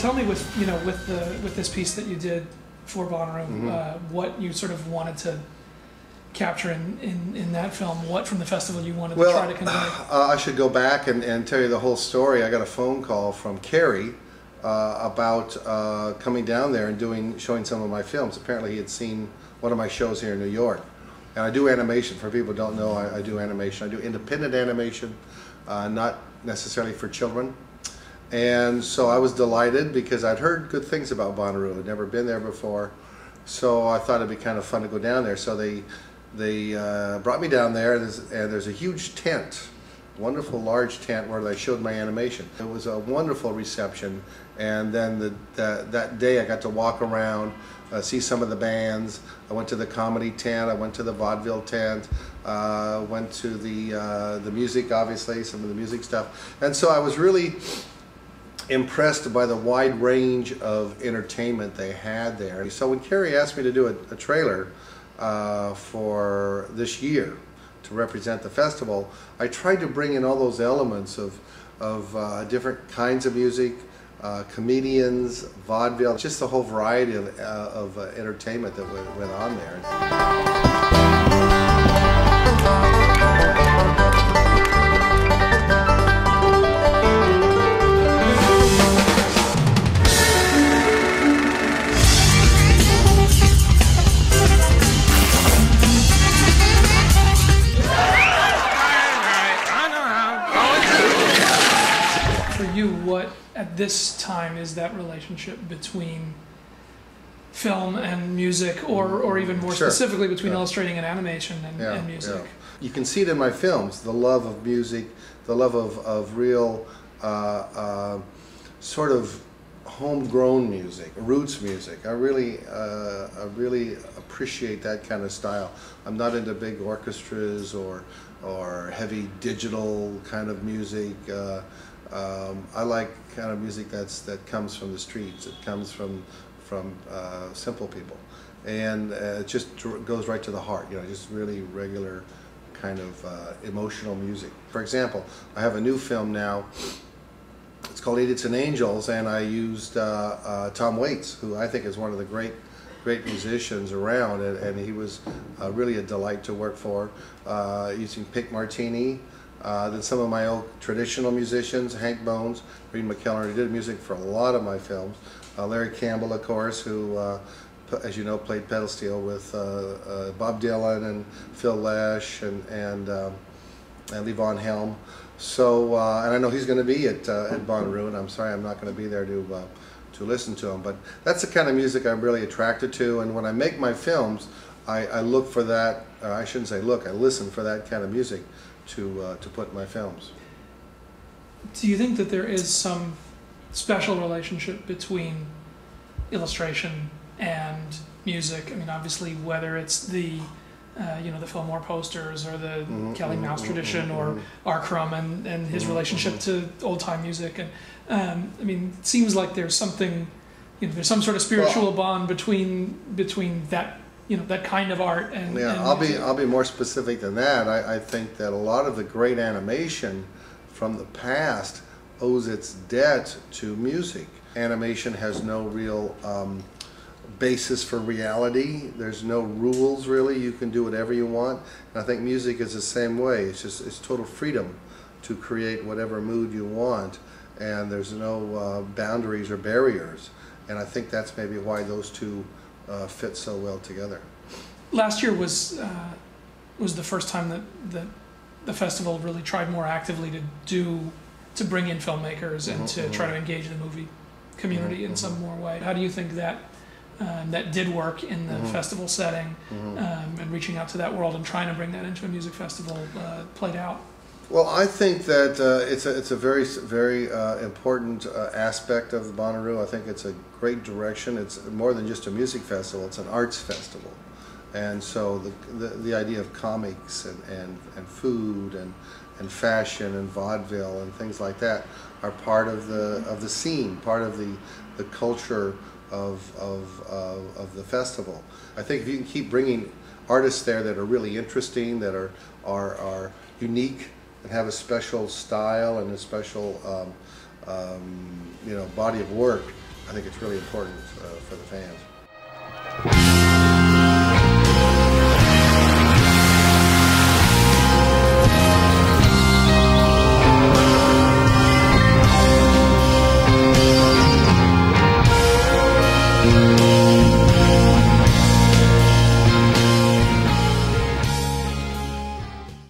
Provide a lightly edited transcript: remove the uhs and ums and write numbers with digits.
tell me with with this piece that you did for Bonnaroo, what you sort of wanted to capture in that film. What from the festival you wanted to try to convey? I should go back and tell you the whole story. I got a phone call from Kerry about coming down there and showing some of my films. Apparently he had seen one of my shows here in New York. And I do animation. For people who don't know, I do animation. I do independent animation, not necessarily for children. And so I was delighted because I'd heard good things about Bonnaroo. I'd never been there before. So I thought it'd be kind of fun to go down there. So they brought me down there, and there's a huge tent, wonderful large tent where they showed my animation. It was a wonderful reception, and then that day I got to walk around, see some of the bands. I went to the comedy tent, I went to the vaudeville tent, went to the music, obviously, some of the music stuff. And so I was really impressed by the wide range of entertainment they had there. So when Kerry asked me to do a trailer for this year to represent the festival, I tried to bring in all those elements of different kinds of music, comedians, vaudeville, just the whole variety of entertainment that went on there. What at this time is that relationship between film and music, or even more specifically between illustrating and animation and music? Yeah. You can see it in my films, the love of music, the love of real sort of homegrown music, roots music. I really appreciate that kind of style. I'm not into big orchestras or heavy digital kind of music. I like kind of music that comes from the streets. It comes from simple people, and it just goes right to the heart. You know, just really regular kind of emotional music. For example, I have a new film now. It's called Idiots and Angels, and I used Tom Waits, who I think is one of the great musicians around, and he was really a delight to work for. Using Pink Martini. Then some of my old traditional musicians, Hank Bones, Reed McKellar, who did music for a lot of my films. Larry Campbell, of course, who, as you know, played pedal steel with Bob Dylan and Phil Lesh and Levon Helm. So, and I know he's going to be at Bonnaroo, and I'm sorry I'm not going to be there to listen to him. But that's the kind of music I'm really attracted to, and when I make my films, I look for that. I shouldn't say look. I listen for that kind of music to put in my films. Do you think that there is some special relationship between illustration and music? I mean, obviously, whether it's the the Fillmore posters or the Kelly Mouse tradition or R. Crumb and his relationship to old time music, and I mean, it seems like there's something, there's some sort of spiritual bond between that. That kind of art and I'll be more specific than that. I think that a lot of the great animation from the past owes its debt to music. Animation has no real basis for reality. There's no rules really. You can do whatever you want. And I think music is the same way. It's total freedom to create whatever mood you want, and there's no boundaries or barriers. And I think that's maybe why those two fit so well together. Last year was the first time that the festival really tried more actively to bring in filmmakers and to try to engage the movie community in some more way. How do you think that did work in the festival setting, and reaching out to that world and trying to bring that into a music festival played out? Well, I think that it's a very important aspect of the Bonnaroo. I think it's a great direction. It's more than just a music festival; it's an arts festival, and so the idea of comics and food and fashion and vaudeville and things like that are part of the scene, part of the culture of the festival. I think if you can keep bringing artists there that are really interesting, that are unique, and have a special style and a special body of work, I think it's really important for the fans.